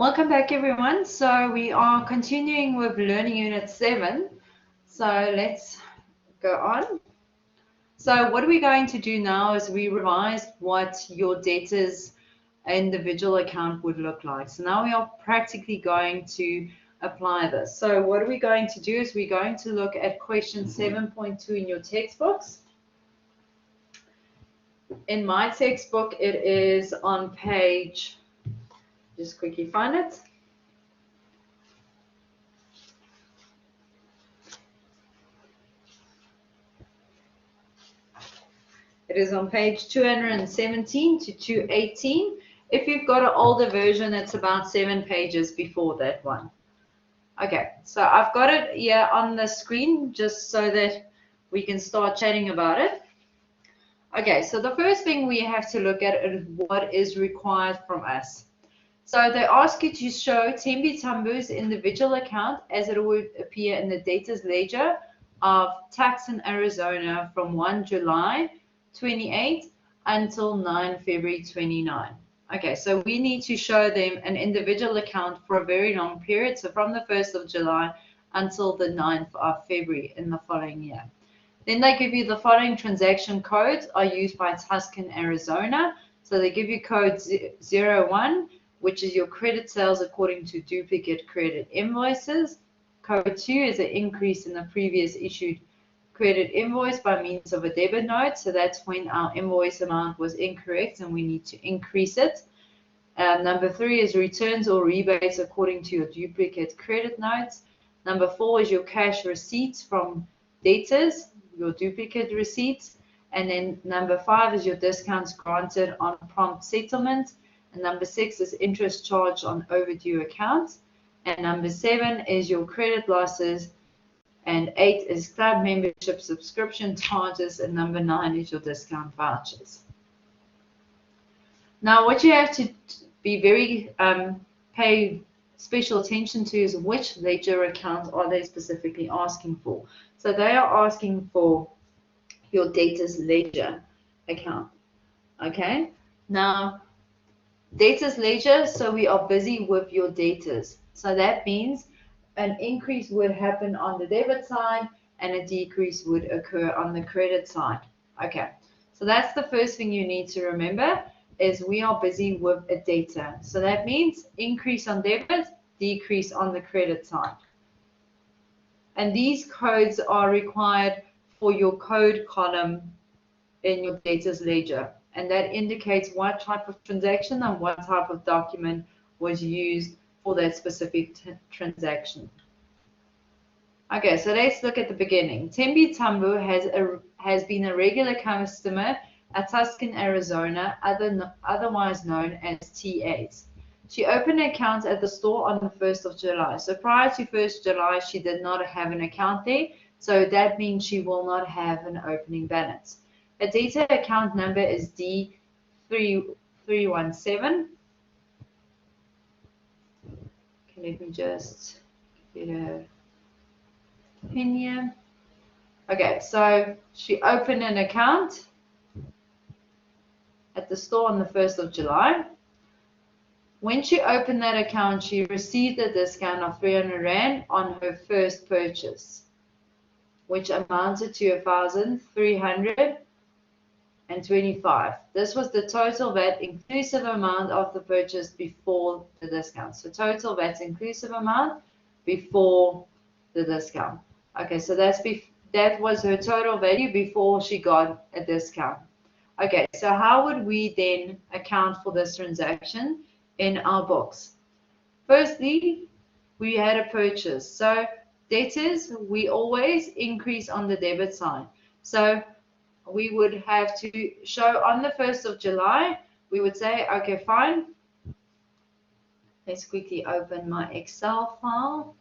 Welcome back, everyone. So we are continuing with Learning Unit 7. So let's go on. So what we're going to do now is we revise what your debtors individual account would look like. So now we are practically going to apply this. So what we're going to do is we're going to look at question 7.2 in your textbooks. In my textbook, it is on page, just quickly find it. It is on page 217 to 218. If you've got an older version, it's about 7 pages before that one. Okay, so I've got it here on the screen just so that we can start chatting about it. Okay, so the first thing we have to look at is what is required from us. So they ask you to show Thembi Tambu's individual account as it would appear in the debtors ledger of tax in Arizona from 1 July 28 until 9 February 29. Okay, so we need to show them an individual account for a very long period, so from the 1st of July until the 9th of February in the following year. Then they give you the following transaction codes are used by Tuscan, Arizona. So they give you code 01, which is your credit sales according to duplicate credit invoices. Code 2 is an increase in the previous issued credit invoice by means of a debit note. So that's when our invoice amount was incorrect and we need to increase it. Number 3 is returns or rebates according to your duplicate credit notes. Number 4 is your cash receipts from debtors, your duplicate receipts. And then number 5 is your discounts granted on prompt settlement. And number 6 is interest charged on overdue accounts. And number 7 is your credit losses. And 8 is club membership subscription charges. And number 9 is your discount vouchers. Now, what you have to be very pay special attention to is which ledger account are they specifically asking for. So they are asking for your debtors ledger account. Okay. Now, debtors ledger. So we are busy with your debtors. So that means an increase would happen on the debit side and a decrease would occur on the credit side. Okay, so that's the first thing you need to remember is we are busy with a debtor. So that means increase on debit, decrease on the credit side. And these codes are required for your code column in your debtors ledger. And that indicates what type of transaction and what type of document was used for that specific transaction. Okay, so let's look at the beginning. Thembi Tambu has been a regular customer at Tuscan, Arizona, otherwise known as TAs. She opened an account at the store on the 1st of July. So prior to 1st July, she did not have an account there. So that means she will not have an opening balance. A debtor account number is D3317. Okay, let me just get a pin here. Okay, so she opened an account at the store on the 1st of July. When she opened that account, she received a discount of 300 Rand on her first purchase, which amounted to 1,325. This was the total VAT inclusive amount of the purchase before the discount. So total VAT inclusive amount before the discount. Okay, so that was her total value before she got a discount. Okay, so how would we then account for this transaction in our books? Firstly, we had a purchase. So debtors, we always increase on the debit side. So we would have to show on the 1st of July, we would say, okay, fine. Let's quickly open my Excel file.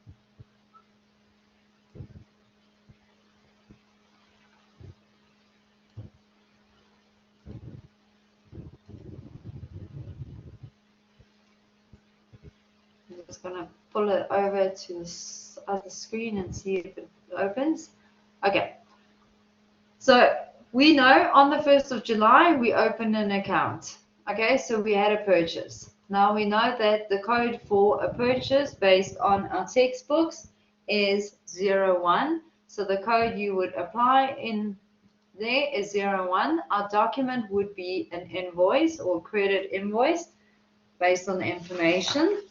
I'm just going to pull it over to this other screen and see if it opens. Okay. So we know on the 1st of July, we opened an account. Okay, so we had a purchase. Now we know that the code for a purchase based on our textbooks is 01. So the code you would apply in there is 01. Our document would be an invoice or credit invoice based on the information.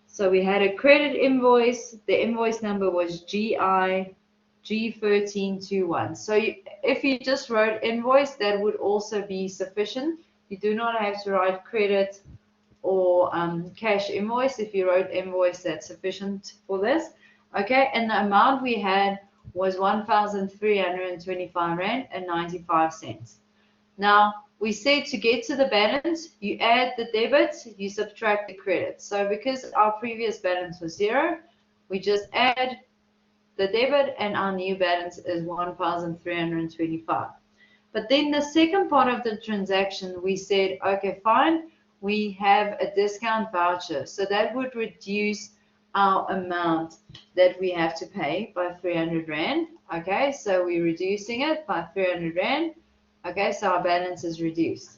So we had a credit invoice. The invoice number was GI G1321. So if you just wrote invoice, that would also be sufficient. You do not have to write credit or cash invoice. If you wrote invoice, that's sufficient for this. Okay, and the amount we had was 1,325 Rand and 95 cents. Now, we said to get to the balance, you add the debits, you subtract the credit. So because our previous balance was 0, we just add the debit and our new balance is 1,325. But then the second part of the transaction, we said, okay, fine, we have a discount voucher. So that would reduce our amount that we have to pay by 300 Rand. Okay, so we're reducing it by 300 Rand. Okay, so our balance is reduced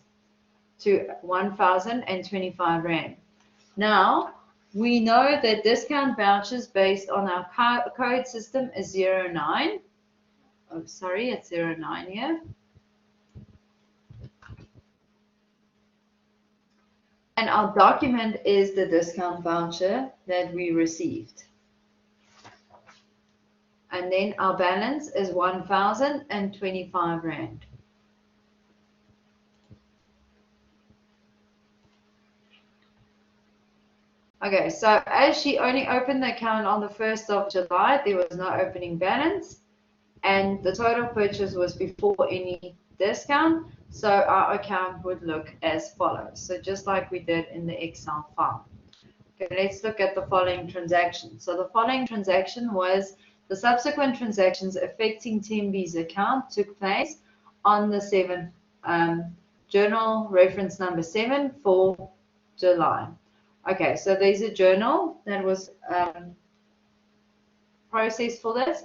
to 1,025 Rand. Now, we know that discount vouchers based on our code system is 09. Oh, sorry, it's 09 here. And our document is the discount voucher that we received. And then our balance is 1,025 Rand. Okay, so as she only opened the account on the 1st of July, there was no opening balance, and the total purchase was before any discount, so our account would look as follows. So just like we did in the Excel file. Okay, let's look at the following transaction. So the following transaction was the subsequent transactions affecting Tembi's account took place on the 7th, journal reference number 7 for July. Okay, so there's a journal that was processed for this.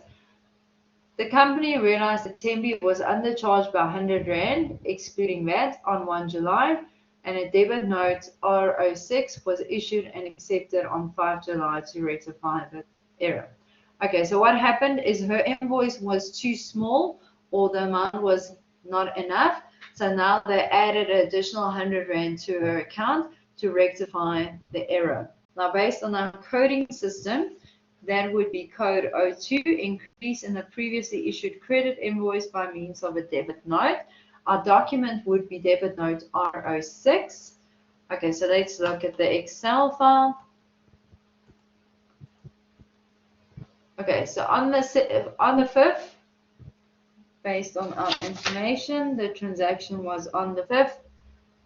The company realized that Tembi was undercharged by 100 Rand, excluding VAT, on 1 July, and a debit note R06 was issued and accepted on 5 July to rectify the error. Okay, so what happened is her invoice was too small, or the amount was not enough, so now they added an additional 100 Rand to her account to rectify the error. Now, based on our coding system, that would be code 02, increase in the previously issued credit invoice by means of a debit note. Our document would be debit note R06. Okay, so let's look at the Excel file. Okay, so on the 5th, based on our information, the transaction was on the 5th.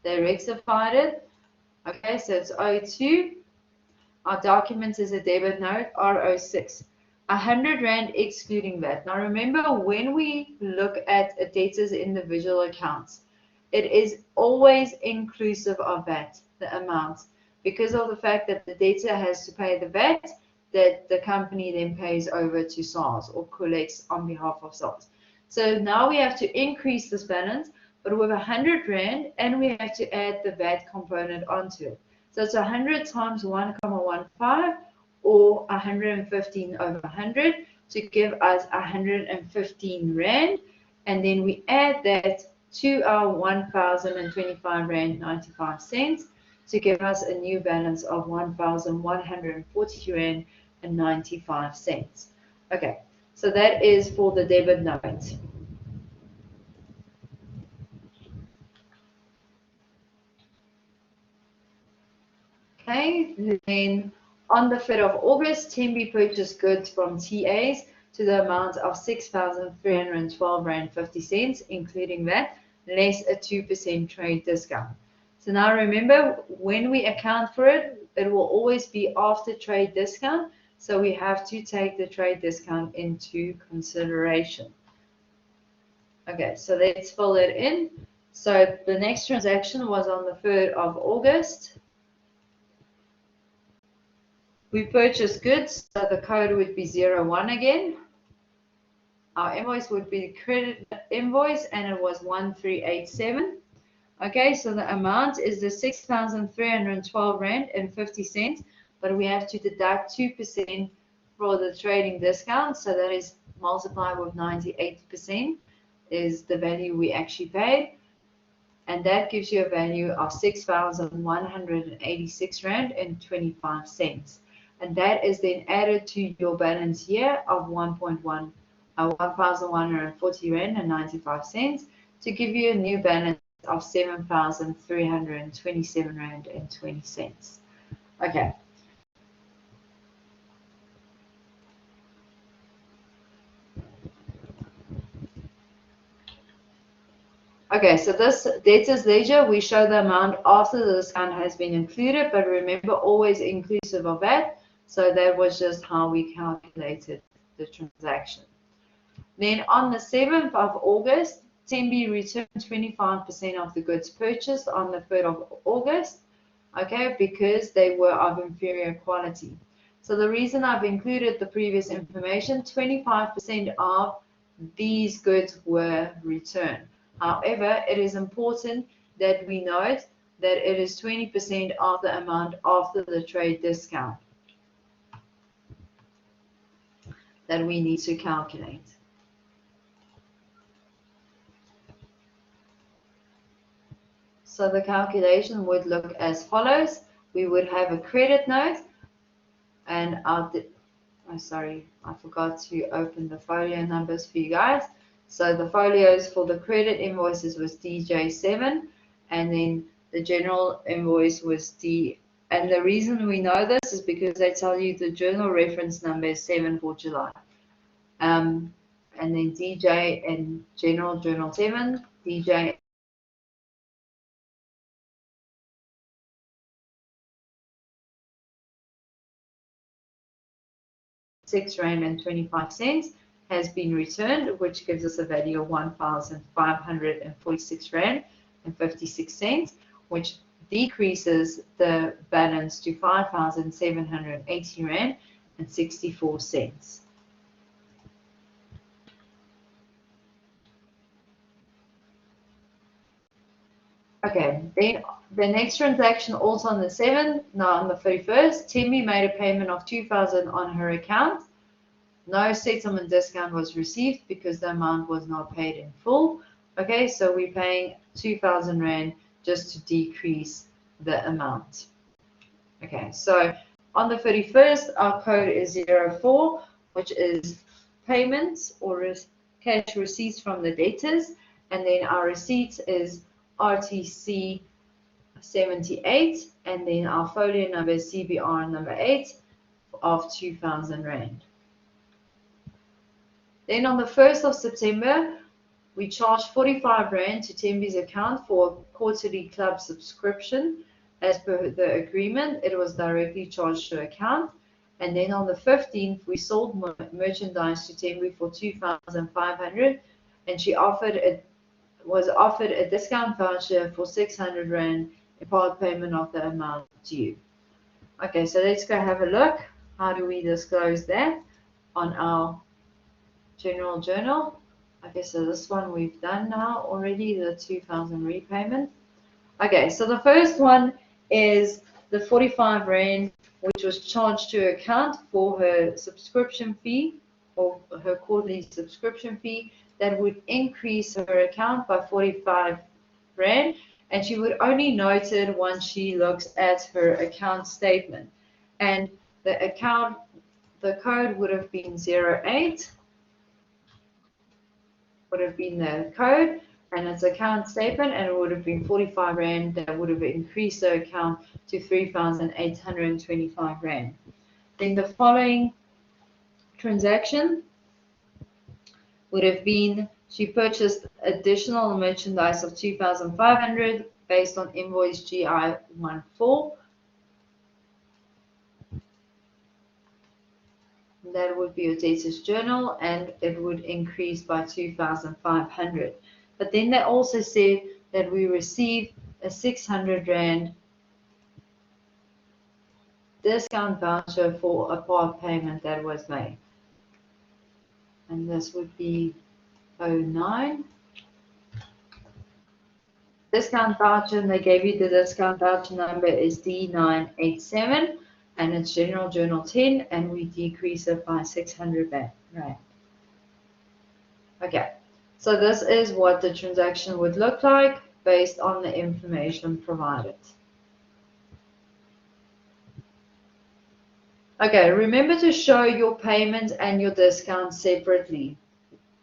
They rectified it. Okay, so it's 02. Our document is a debit note, R06. 100 Rand excluding VAT. Now remember, when we look at a debtor's individual accounts, it is always inclusive of VAT, the amount, because of the fact that the debtor has to pay the VAT that the company then pays over to SARS or collects on behalf of SARS. So now we have to increase this balance, but with 100 Rand, and we have to add the VAT component onto it. So it's 100 times 1,15 or 115 over 100 to give us 115 Rand. And then we add that to our 1,025 Rand 95 cents to give us a new balance of 1,140 Rand and 95 cents. Okay, so that is for the debit note. Okay, then on the 5th of August, Tembi purchased goods from TAs to the amount of 6,312 Rand 50 cents, including that, less a 2% trade discount. So now remember, when we account for it, it will always be after trade discount, so we have to take the trade discount into consideration. Okay, so let's fill it in. So the next transaction was on the 3rd of August. We purchased goods, so the code would be 01 again. Our invoice would be the credit invoice, and it was 1387. Okay, so the amount is the 6,312 Rand and 50 cents, but we have to deduct 2% for the trading discount, so that is multiplied with 98% is the value we actually paid, and that gives you a value of 6,186 Rand and 25 cents. And that is then added to your balance here of 1,140 Rand and 95 cents to give you a new balance of 7,327 Rand and 20 cents. Okay. Okay, so this debtors ledger, we show the amount after the discount has been included, but remember always inclusive of that. So that was just how we calculated the transaction. Then on the 7th of August, Tembi returned 25% of the goods purchased on the 3rd of August, okay, because they were of inferior quality. So the reason I've included the previous information, 25% of these goods were returned. However, it is important that we note that it is 20% of the amount after the trade discount that we need to calculate. So the calculation would look as follows. We would have a credit note, and I forgot to open the folio numbers for you guys. So the folios for the credit invoices was DJ7, and then the general invoice was D. And the reason we know this is because they tell you the journal reference number is 7 for July. And then DJ and general journal 7, DJ R6.25 has been returned, which gives us a value of 1,546 Rand and 56 cents, which decreases the balance to 5,780 Rand and 64 cents. Okay, then the next transaction also on the 7th, now on the 31st, Tembi made a payment of 2,000 on her account. No settlement discount was received because the amount was not paid in full. Okay, so we're paying 2,000 Rand just to decrease the amount. Okay, so on the 31st, our code is 04, which is payments or cash receipts from the debtors, and then our receipts is RTC 78, and then our folio number is CBR number 8 of 2,000 Rand. Then on the 1st of September, we charged 45 Rand to Tembi's account for a quarterly club subscription. As per the agreement, it was directly charged to account. And then on the 15th, we sold merchandise to Tembi for 2,500, and she was offered a discount voucher for 600 Rand in part payment of the amount due. Okay, so let's go have a look. How do we disclose that on our general journal? Okay, so this one we've done now already, the 2,000 repayment. Okay, so the first one is the 45 Rand, which was charged to account for her subscription fee, or her quarterly subscription fee, that would increase her account by 45 Rand, and she would only note it once she looks at her account statement. And the code would have been 08, would have been the code, and its account statement, and it would have been 45 Rand. That would have increased the account to 3,825 Rand. Then the following transaction would have been she purchased additional merchandise of 2,500 based on invoice GI14. That would be your debtors journal, and it would increase by 2,500. But then they also said that we received a 600 Rand discount voucher for a part payment that was made. And this would be 09. discount voucher and they gave you the discount voucher number is D987 and it's General Journal 10 and we decrease it by 600 Rand. Okay, so this is what the transaction would look like based on the information provided. Okay, remember to show your payment and your discount separately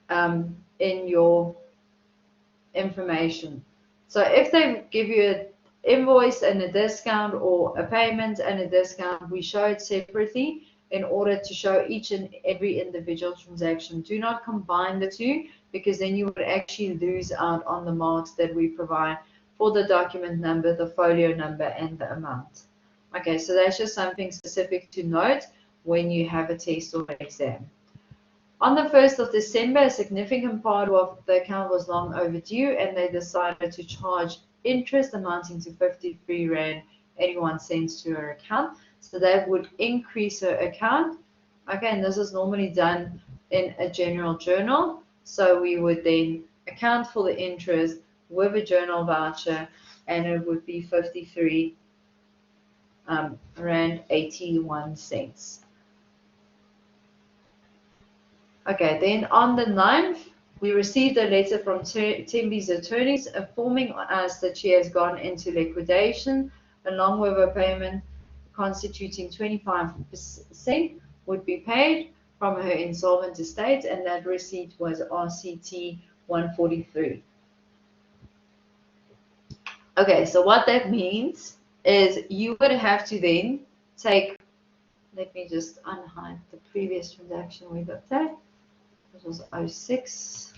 in your information. So if they give you an invoice and a discount or a payment and a discount, we show it separately in order to show each and every individual transaction. Do not combine the two because then you would actually lose out on the marks that we provide for the document number, the folio number, and the amount. Okay, so that's just something specific to note when you have a test or exam. On the 1st of December, a significant part of the account was long overdue and they decided to charge interest amounting to 53 Rand 81 cents to her account. So that would increase her account. Okay, and this is normally done in a general journal. So we would then account for the interest with a journal voucher and it would be 53 Rand 81 cents. Okay, then on the 9th, we received a letter from Tembi's attorneys informing us that she has gone into liquidation along with a payment constituting 25% would be paid from her insolvent estate and that receipt was RCT 143. Okay, so what that means is you would have to then take, let me just unhide the previous transaction we looked at. This was 06.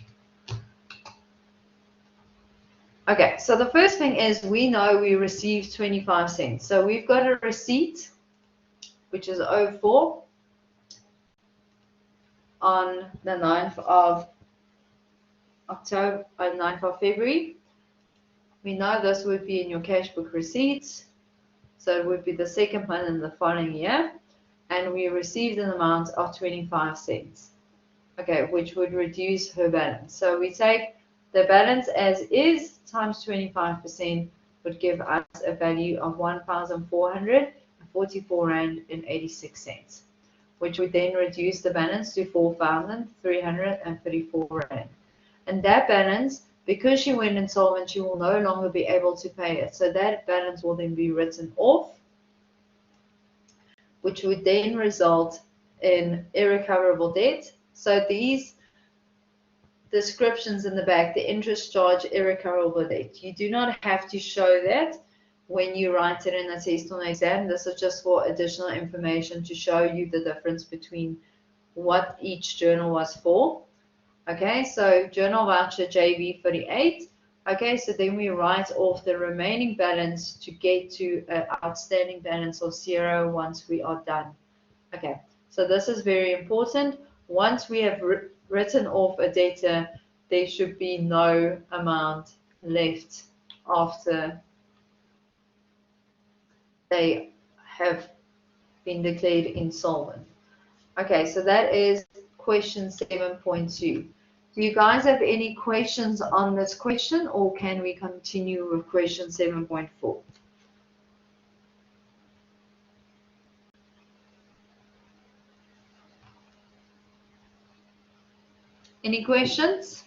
Okay, so the first thing is we know we received 25 cents. So we've got a receipt, which is 04 on the 9th of October, 9th of February. We know this would be in your cash book receipts. So it would be the second month in the following year. And we received an amount of 25 cents. Okay, which would reduce her balance. So we take the balance as is times 25% would give us a value of 1,444 Rand and 86 cents, which would then reduce the balance to 4,334 Rand. And that balance, because she went insolvent, she will no longer be able to pay it. So that balance will then be written off, which would then result in irrecoverable debt. So these descriptions in the back, the interest charge, irrecoverable debt, you do not have to show that when you write it in a test or an exam. This is just for additional information to show you the difference between what each journal was for. Okay, so journal voucher JB38. Okay, so then we write off the remaining balance to get to an outstanding balance of 0 once we are done. Okay, so this is very important. Once we have written off a debtor, there should be no amount left after they have been declared insolvent. Okay, so that is question 7.2. Do you guys have any questions on this question, or can we continue with question 7.4? Any questions?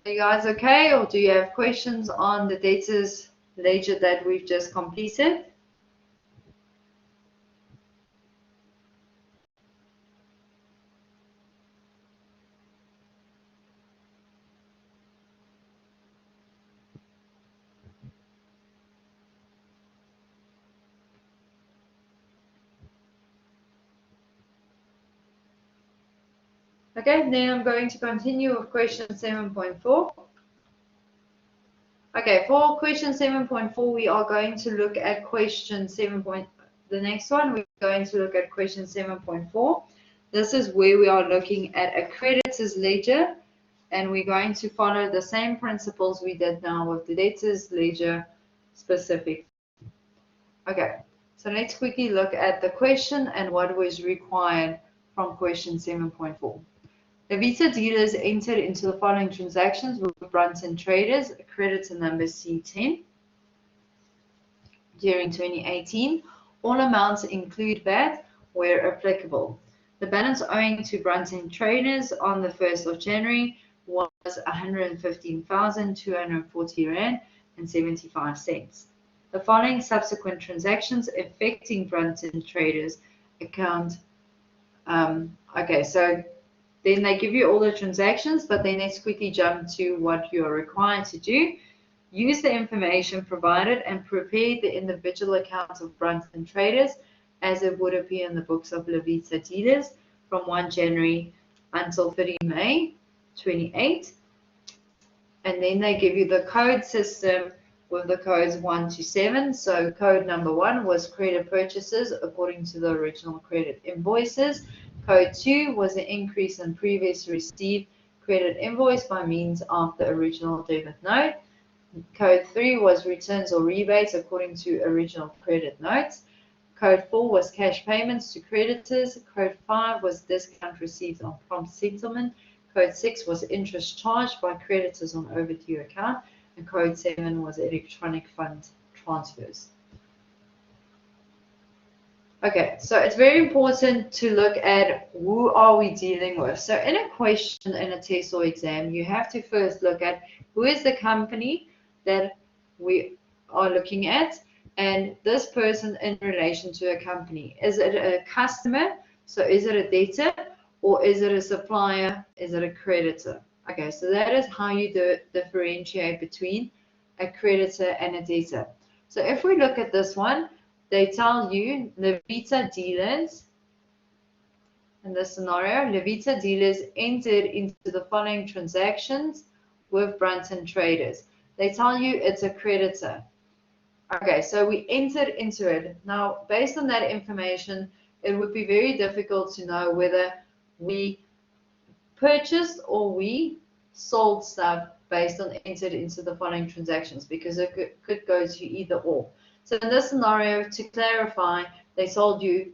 Are you guys okay, or do you have questions on the debtors ledger that we've just completed? Okay, then I'm going to continue with question 7.4. Okay, for question 7.4, we are going to look at question 7. The next one, we're going to look at question 7.4. This is where we are looking at a creditors ledger, and we're going to follow the same principles we did now with the debtors ledger specific. Okay, So let's quickly look at the question and what was required from question 7.4. Levita dealers entered into the following transactions with Brunton Traders, creditor number C10, during 2018. All amounts include VAT where applicable. The balance owing to Brunton Traders on the 1st of January was 115,240 Rand and 75 cents. The following subsequent transactions affecting Brunton Traders account. Okay, so then they give you all the transactions, but then let's quickly jump to what you're required to do. Use the information provided and prepare the individual accounts of Brunton Traders as it would appear in the books of Levita dealers from 1 January until 30 May 28. And then they give you the code system with the codes 1 to 7. So code number 1 was credit purchases according to the original credit invoices. Code 2 was an increase in previous received credit invoice by means of the original debit note. Code 3 was returns or rebates according to original credit notes. Code 4 was cash payments to creditors. Code 5 was discount received on prompt settlement. Code 6 was interest charged by creditors on overdue account. And Code 7 was electronic fund transfers. Okay, so it's very important to look at who are we dealing with. So in a question in a test or exam, you have to first look at who is the company that we are looking at, and this person in relation to a company. Is it a customer? So is it a debtor, or is it a supplier? Is it a creditor? Okay, so that is how you differentiate between a creditor and a debtor. So if we look at this one, they tell you Levita dealers, in this scenario, Levita dealers entered into the following transactions with Brunton Traders. They tell you it's a creditor. Okay, so we entered into it. Now, based on that information, it would be very difficult to know whether we purchased or we sold stuff based on entered into the following transactions, because it could go to either or. So in this scenario, to clarify, they told you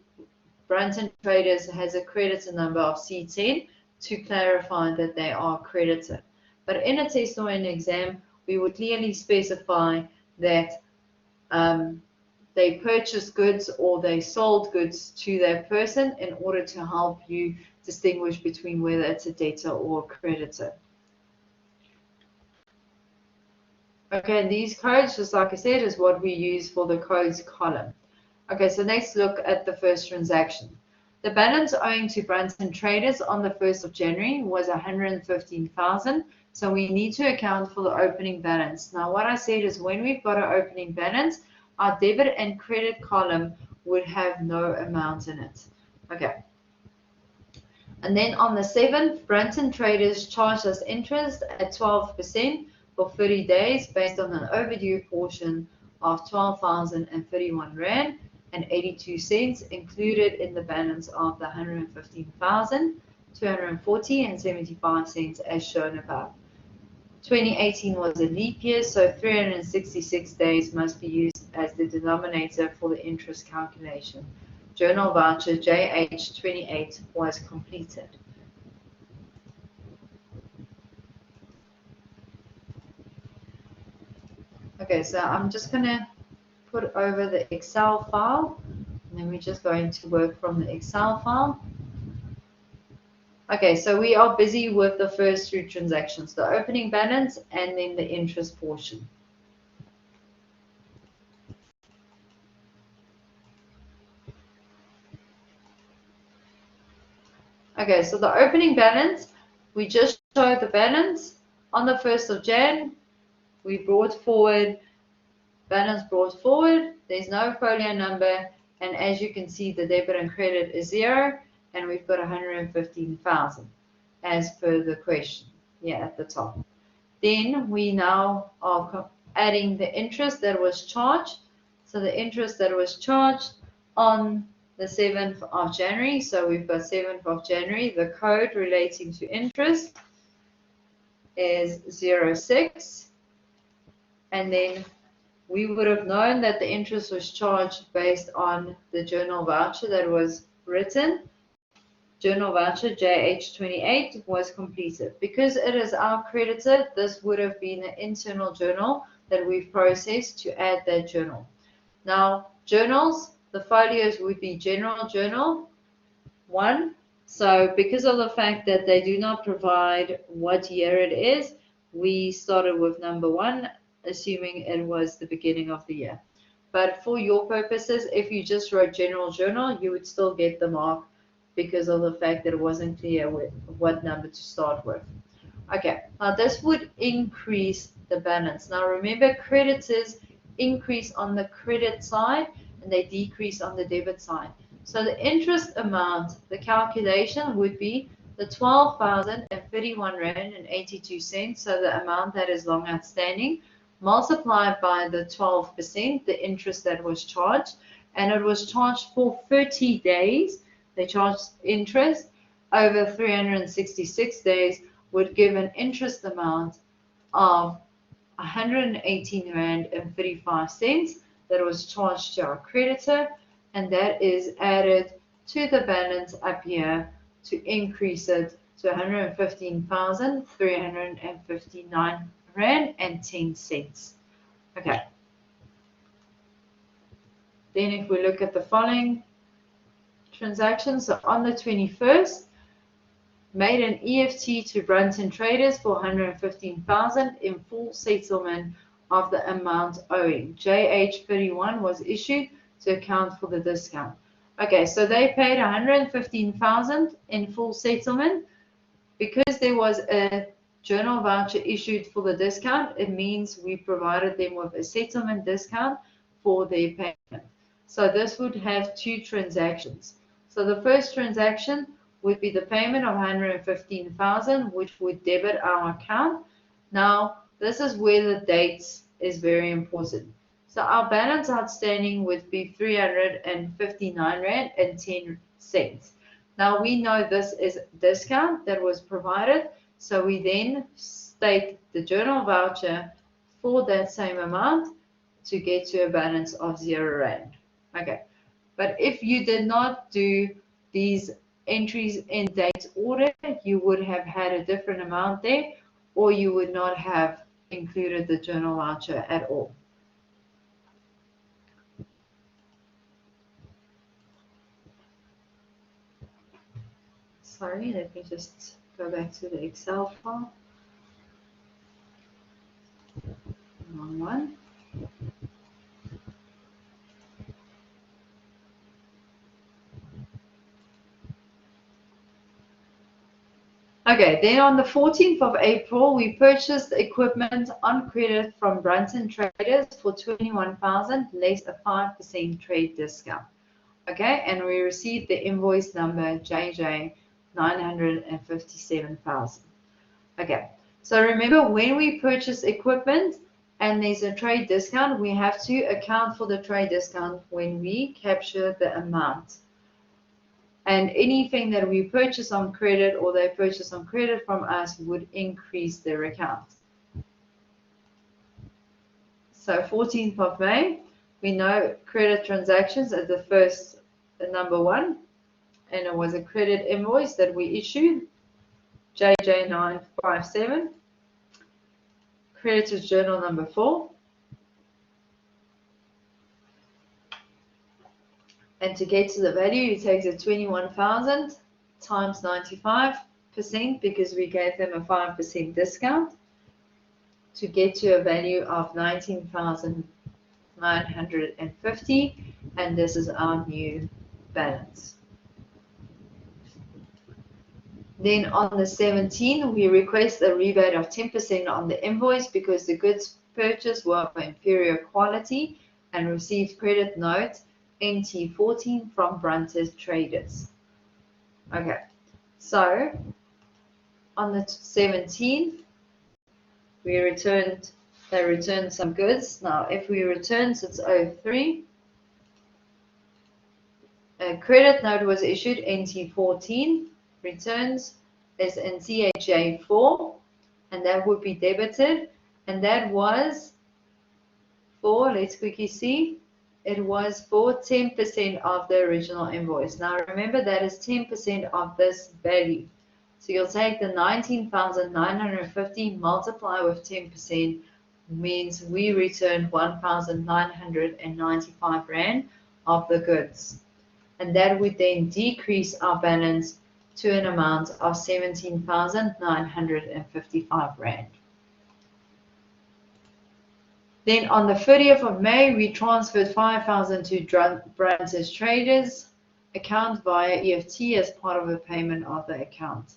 Brunton Traders has a creditor number of C10 to clarify that they are creditor. But in a test or an exam, we would clearly specify that they purchased goods or they sold goods to that person in order to help you distinguish between whether it's a debtor or a creditor. Okay, these codes, just like I said, is what we use for the codes column. Okay, so let's look at the first transaction. The balance owing to Brunton Traders on the 1st of January was 115,000. So we need to account for the opening balance. Now, what I said is when we've got an opening balance, our debit and credit column would have no amount in it. Okay. And then on the 7th, Brunton Traders charged us interest at 12% for 30 days based on an overdue portion of 12,031 Rand and 82 cents included in the balance of the 115,240 and 75 cents as shown above. 2018 was a leap year, so 366 days must be used as the denominator for the interest calculation. Journal voucher JH28 was completed. Okay, so I'm just going to put over the Excel file, and then we're just going to work from the Excel file. Okay, so we are busy with the first two transactions, the opening balance and then the interest portion. Okay, so the opening balance, we just showed the balance. On the 1st of Jan, we brought forward, balance brought forward, there's no folio number, and as you can see, the debit and credit is 0, and we've got 115,000 as per the question here at the top. Then we now are adding the interest that was charged. So the interest that was charged on the 7th of January. So we've got 7th of January. The code relating to interest is 06. And then we would have known that the interest was charged based on the journal voucher that was written. Journal voucher JH28 was completed. Because it is our creditor, this would have been an internal journal that we've processed to add that journal. Now, journals, the folios would be general journal 1. So because of the fact that they do not provide what year it is, we started with number 1, assuming it was the beginning of the year. But for your purposes, if you just wrote general journal, you would still get the mark because of the fact that it wasn't clear what number to start with. Okay, now this would increase the balance. Now remember, creditors increase on the credit side and they decrease on the debit side. So the interest amount, the calculation would be the 12,031 rand and 82 cents, so the amount that is long outstanding, multiplied by the 12%, the interest that was charged, and it was charged for 30 days. They charged interest over 366 days, would give an interest amount of 118 rand and 35 cents that was charged to our creditor, and that is added to the balance up here to increase it to 115,359 rand and 10 cents. Okay. Then if we look at the following transactions, so on the 21st, made an EFT to Brunton Traders for 115,000 in full settlement of the amount owing. JH31 was issued to account for the discount. Okay, so they paid 115,000 in full settlement. Because there was a journal voucher issued for the discount, it means we provided them with a settlement discount for their payment. So this would have 2 transactions. So the first transaction would be the payment of 115,000, which would debit our account. Now, this is where the dates is very important. So our balance outstanding would be 359 rand and 10 cents. Now we know this is a discount that was provided, so we then state the journal voucher for that same amount to get to a balance of 0 rand. Okay, but if you did not do these entries in date order, you would have had a different amount there, or you would not have included the journal voucher at all. Sorry, let me just go back to the Excel file. Wrong one. Okay, then on the 14th of April, we purchased equipment on credit from Brunton Traders for 21,000 less a 5% trade discount. Okay, and we received the invoice number JJ 957,000. Okay, so remember when we purchase equipment and there's a trade discount, we have to account for the trade discount when we capture the amount. And anything that we purchase on credit or they purchase on credit from us would increase their account. So 14th of May, we know credit transactions are the first, number 1, and it was a credit invoice that we issued, JJ957, Creditors Journal number 4. And to get to the value, you take the 21,000 times 95% because we gave them a 5% discount to get to a value of 19,950, and this is our new balance. Then on the 17th, we request a rebate of 10% on the invoice because the goods purchased were of inferior quality and received credit note NT14 from Brunton Traders. Okay, so on the 17th, they returned some goods. Now, if we return since 03, a credit note was issued NT14, returns is in CHJ4, and that would be debited, and that was for, let's quickly see, it was for 10% of the original invoice. Now remember that is 10% of this value. So you'll take the 19,950 multiply with 10% means we return 1,995 Rand of the goods. And that would then decrease our balance to an amount of 17,955 Rand. Then on the 30th of May, we transferred 5,000 to Brantis Traders account via EFT as part of the payment of the account.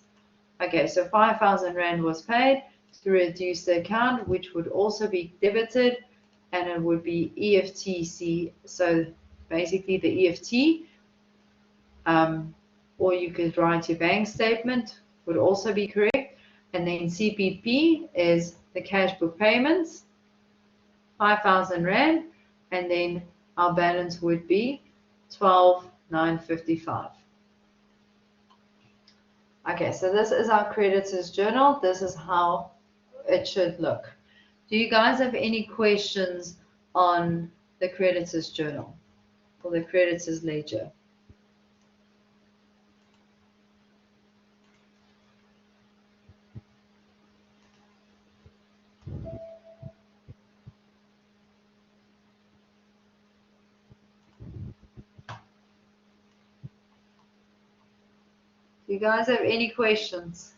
Okay, so 5,000 Rand was paid to reduce the account, which would also be debited, and it would be EFTC. So basically the EFT, or you could write your bank statement, would also be correct. And then CPP is the cash book payments, 5,000 Rand, and then our balance would be 12,955. Okay, so this is our creditors journal. This is how it should look. Do you guys have any questions on the creditors journal or the creditors ledger? Do you guys have any questions?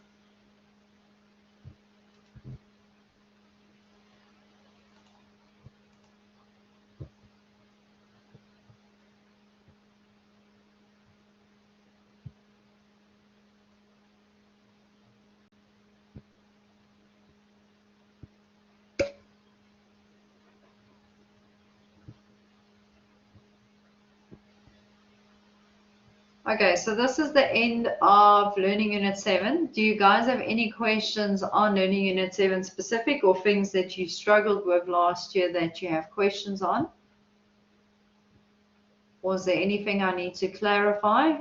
Okay, so this is the end of Learning Unit 7. Do you guys have any questions on Learning Unit 7 specific or things that you struggled with last year that you have questions on? Was there anything I need to clarify?